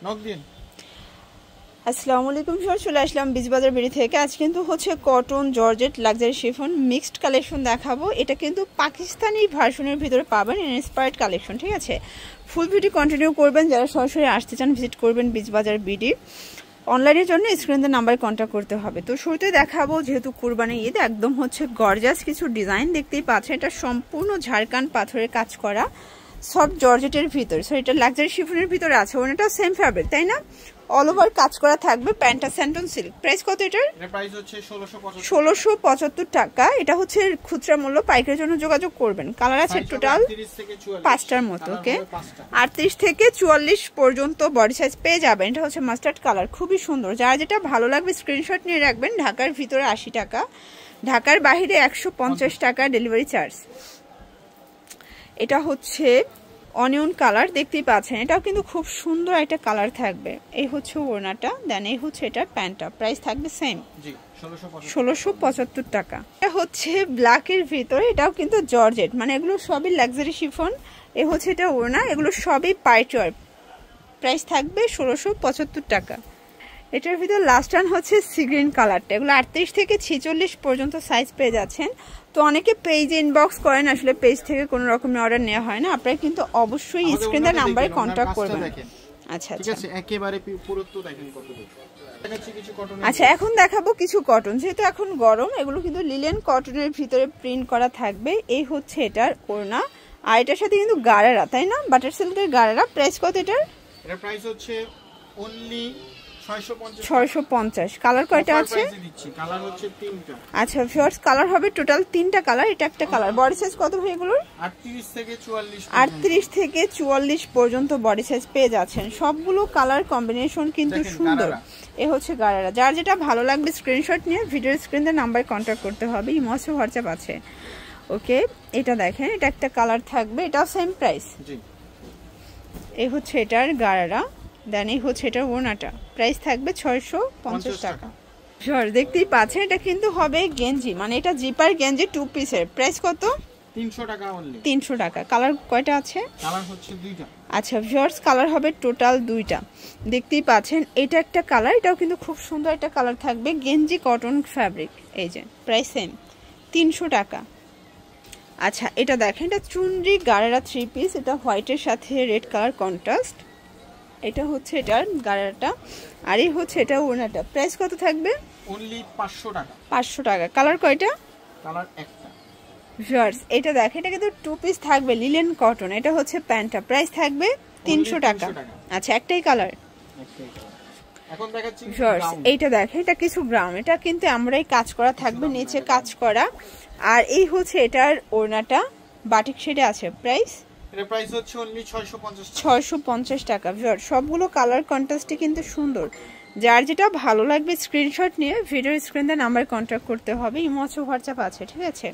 Knock দিন। আসসালামু আলাইকুম সবাই, চলে আসলাম বিচ বাজার বিড়ি থেকে। আজ কিন্তু হচ্ছে cotton, georgette, luxury chiffon mixed collection দেখাবো। এটা কিন্তু পাকিস্তানি ভার্সনের ভিতরে পাবেন, ইন্সপায়ার্ড কালেকশন। ঠিক আছে, ফুল ভিডিও কন্টিনিউ করবেন। যারা সরাসরি আসতে চান ভিজিট করবেন বিচ বাজার বিডি। অনলাইনের জন্য স্ক্রিনের নাম্বারে কন্ট্যাক্ট করতে হবে। তো শুরুতে দেখাবো, যেহেতু কুরবানি ঈদ, একদম হচ্ছে গর্জাস কিছু ডিজাইন দেখতেই পাচ্ছেন। এটা সম্পূর্ণ ঝাড়খান্ড পাথরের কাজ করা সফট জর্জেটের ভিতর। সো এটা লাক্সারি শিফনের ভিতরে আছে। ওনাটা সেম ফ্যাব্রিক, তাই না? অল ওভার কাজ করা থাকবে। প্যান্টটা স্যান্টন সিল্ক। প্রাইস কত এটার? এর প্রাইস হচ্ছে 1675 টাকা। এটা হচ্ছে খুচরা মূল্য। পাইকারির জন্য যোগাযোগ করবেন। কালার আছে টোটাল 5টার মতো। ওকে, 38 থেকে 44 পর্যন্ত বডি সাইজ পেয়ে যাবেন। এটা হচ্ছে মাস্টার্ড কালার, খুবই সুন্দর। যারা যেটা ভালো লাগবে স্ক্রিনশট নিয়ে রাখবেন। ঢাকার ভিতরে 80 টাকা, ঢাকার বাইরে 150 টাকা ডেলিভারি চার্জ। এটা হচ্ছে অনিয়ন কালার, দেখতেই পাচ্ছেন। এটাও কিন্তু খুব সুন্দর একটা কালার থাকবে। এই হচ্ছে ওড়নাটা, দেন এই হচ্ছে এটা প্যান্টটা। প্রাইস থাকবে সেম 1675 টাকা। এটা হচ্ছে ব্ল্যাকের ভিতরে, এটাও কিন্তু জর্জেট, মানে এগুলো সবই লাক্সারি শিফন। এ হচ্ছে এটা ওড়না, এগুলো সবই পাইচওয়ার। প্রাইস থাকবে 1675 টাকা। এটার ভিতর লাস্ট টান হচ্ছে সি গ্রিন কালারটা। এগুলো 38 থেকে 46 পর্যন্ত সাইজ পেয়ে যাচ্ছেন। তো অনেকে পেজে ইনবক্স করেন, আসলে পেজ থেকে কোনো রকমের অর্ডার নেওয়া হয় না। আপনারা কিন্তু অবশ্যই স্ক্রিনের নাম্বারে কন্ট্যাক্ট করবেন। আচ্ছা ঠিক আছে, একেবারে পুরুত্ব দেখেন কত দেখাচ্ছি কিছু কটন। আচ্ছা, এখন দেখাবো কিছু কটন। যেহেতু এখন গরম, এগুলো কিন্তু লিলেন কটনের ভিতরে প্রিন্ট করা থাকবে। এই হচ্ছে এটার ওড়না, আর এটার সাথে কিন্তু গারারা, তাই না? বাটার সিল্কের গারারা। প্রাইস কত এটার? এটার প্রাইস হচ্ছে অনলি 650। কালার কয়টা আছে? কালার হচ্ছে 3টা। আচ্ছা ভিউয়ার্স, কালার হবে টোটাল 3টা কালার। এটা একটা কালার। বডি সাইজ কত ভাই এগুলোর? 38 থেকে 44। 38 থেকে 44 পর্যন্ত বডি সাইজ পেয়ে যাচ্ছেন। সবগুলো কালার কম্বিনেশন কিন্তু সুন্দর। এ হচ্ছে গারারা। যার যেটা ভালো লাগবে স্ক্রিনশট নিয়ে ভিডিও স্ক্রিনে নাম্বারে কন্ট্যাক্ট করতে হবে। ইমোশো হোয়াটসঅ্যাপ আছে। ওকে, এটা দেখেন, এটা একটা কালার থাকবে। এটাও সেম প্রাইস। জি, এই হচ্ছে এটার গারারা, দেন এই হচ্ছে এটার ওড়নাটা। প্রাইস থাকবে 650 টাকা। দেখতেই পাচ্ছেন, এটা কিন্তু হবে গেঞ্জি, মানে এটা জিপার গেঞ্জি 2 পিসের। প্রাইস কত? 300 টাকা অনলি। 300 টাকা। কালার কয়টা আছে? কালার হচ্ছে 2টা। আচ্ছা ভিউয়ার্স, কালার হবে টোটাল 2টা। দেখতেই পাচ্ছেন, এটা একটা কালার। এটাও কিন্তু খুব সুন্দর একটা কালার থাকবে। গেঞ্জি কটন ফ্যাব্রিক। এই যে প্রাইস সেম 300 টাকা। আচ্ছা, এটা দেখেন, এটা চুনরি গারারা 3 পিস। এটা হোয়াইটের সাথে রেড কালার কন্ট্রাস্ট। এটা হচ্ছে এটার গারাটা, আর এই হচ্ছে এটা ওড়নাটা। প্রাইস কত থাকবে? অনলি 500 টাকা। 500 টাকা। কালার কয়টা? কালার একটা। ভিউয়ার্স, এটা দেখেন, এটা কিন্তু 2 পিস থাকবে, লিলেন কটন। এটা হচ্ছে প্যান্টটা। প্রাইস থাকবে 300 টাকা। আচ্ছা, একটাই কালার। এখন দেখাচ্ছি ভিউয়ার্স, এইটা দেখেন, এটা কিছু ব্রাউন। এটা কিন্তু আমরাই কাজ করা থাকবে, নিচে কাজ করা। আর এই হচ্ছে এটার ওড়নাটা, বাটিক শেডে আছে। প্রাইস? এর প্রাইস হচ্ছে অনলি 650 টাকা। 650 টাকা। ভিউয়ার্স, সবগুলো কালার কন্ট্রাস্টে কিন্তু সুন্দর। যার যেটা ভালো লাগবে স্ক্রিনশট নিয়ে ভিডিও স্ক্রিনে নাম্বার কন্ট্যাক্ট করতে হবে। ইমোশো হোয়াটসঅ্যাপ আছে। ঠিক আছে,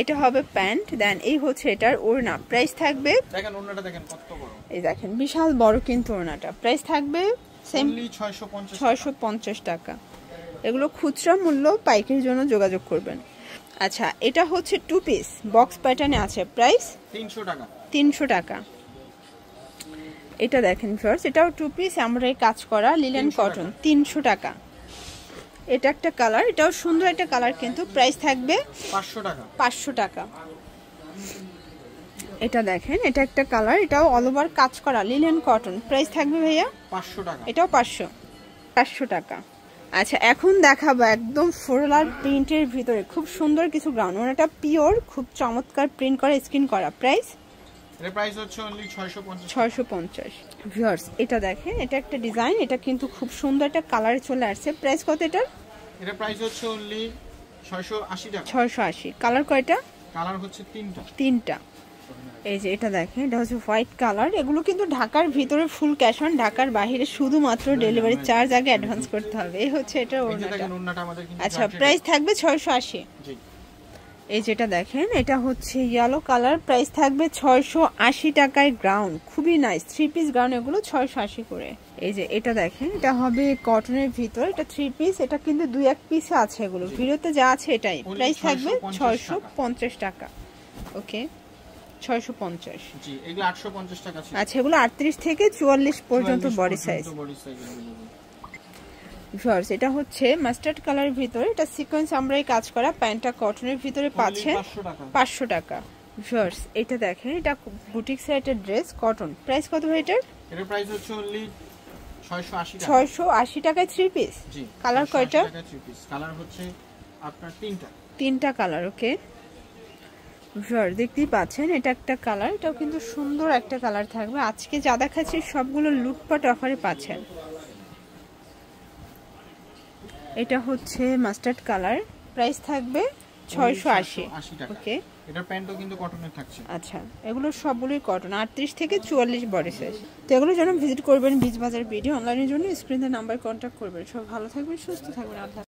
এটা হবে প্যান্ট, দেন এই হচ্ছে এটার ওড়না। প্রাইস থাকবে, দেখেন ওড়নাটা দেখেন কত বড়। এই দেখেন বিশাল বড় কিন্তু ওড়নাটা। প্রাইস থাকবে সেম 650 টাকা। এগুলো খুচরা মূল্য, পাইকারির জন্য যোগাযোগ করবেন। আচ্ছা, এটা হচ্ছে 2 পিস বক্স প্যাটার্নে আছে। প্রাইস 300 টাকা। 300 টাকা। এটা দেখেন ভিউয়ার্স, এটাও 2 পিস আমরাই কাজ করা লিলেন কটন। 300 টাকা। এটা একটা কালার, এটাও সুন্দর একটা কালার কিন্তু। প্রাইস থাকবে 500 টাকা। 500 টাকা। এটা দেখেন, এটা একটা কালার, এটাও অল ওভার কাজ করা লিলেন কটন। প্রাইস থাকবে ভাইয়া 500 টাকা। এটাও 500 টাকা। আচ্ছা, এখন দেখাবো একদম ফ্লোরাল প্রিন্টের ভিতরে খুব সুন্দর কিছু গ্রাউন্ড। এটা পিওর, খুব চমৎকার প্রিন্ট করা, স্ক্রিন করা। প্রাইস? এর প্রাইস হচ্ছে অনলি 650। 650। ভিউয়ার্স, এটা দেখেন, এটা একটা ডিজাইন। এটা কিন্তু খুব সুন্দর একটা কালারে চলে আসছে। প্রাইস কত এটার? এর প্রাইস হচ্ছে অনলি 680 টাকা। 680। কালার কয়টা? কালার হচ্ছে 3টা। এই যে এটা দেখেন, এটা হচ্ছে হোয়াইট কালার। এগুলো কিন্তু ঢাকার ভিতরে ফুল ক্যাশ অন, ঢাকার বাইরে শুধুমাত্র ডেলিভারি চার্জ আগে অ্যাডভান্স করতে হবে। এই হচ্ছে এটা ওড়নাটা। আচ্ছা, প্রাইস থাকবে 680। জি, এই যেটা দেখেন, এটা হচ্ছে ইয়েলো কালার। প্রাইস থাকবে 680 টাকায় গ্রাউন্ড। খুবই নাইস 3 পিস গ্রাউন্ড, এগুলো 680 করে। এই যে এটা দেখেন, এটা হবে কটনের ভিতর। এটা 3 পিস। এটা কিন্তু 2-1 পিস আছে, এগুলো ভিডিওতে যা আছে এটাই। প্রাইস থাকবে 650 টাকা। ওকে, 650। জি এগুলো 850 টাকা ছিল। আচ্ছা এগুলো 38 থেকে 44 পর্যন্ত বডি সাইজ। ভিউয়ার্স এটা হচ্ছে মাস্টার্ড কালারের ভিতরে, এটা সিকোয়েন্স আমরা এই কাজ করা, প্যান্টটা কটনের ভিতরে পাচ্ছেন 500 টাকা। ভিউয়ার্স এটা দেখেন, এটা বুটিক সাইটের ড্রেস, কটন। প্রাইস কত ভাই এটার? এটার প্রাইস হচ্ছে অনলি 680 টাকা। 680 টাকায় 3 পিস। জি কালার কয়টা? 3 পিস। কালার হচ্ছে আপনার তিনটা কালার। ওকে ভিউয়ার দেখতেই পাচ্ছেন, এটা একটা কালার, এটাও কিন্তু সুন্দর একটা কালার থাকবে। আজকে যা দেখাচ্ছি সবগুলো লুটপাট অফারে পাচ্ছেন। এটা হচ্ছে মাস্টার্ড কালার, প্রাইস থাকবে 680 টাকা। ওকে এটার প্যান্টও কিন্তু কটনের থাকছে। আচ্ছা এগুলো সবগুলোই কটন, 38 থেকে 44 বডি সাইজ। তো এগুলোর জন্য ভিজিট করবেন বীজ বাজার ভিডিও অনলাইনের জন্য স্ক্রিনের নাম্বার কন্ট্যাক্ট করবেন। সব ভালো থাকবেন, সুস্থ থাকবেন। আল্লাহ।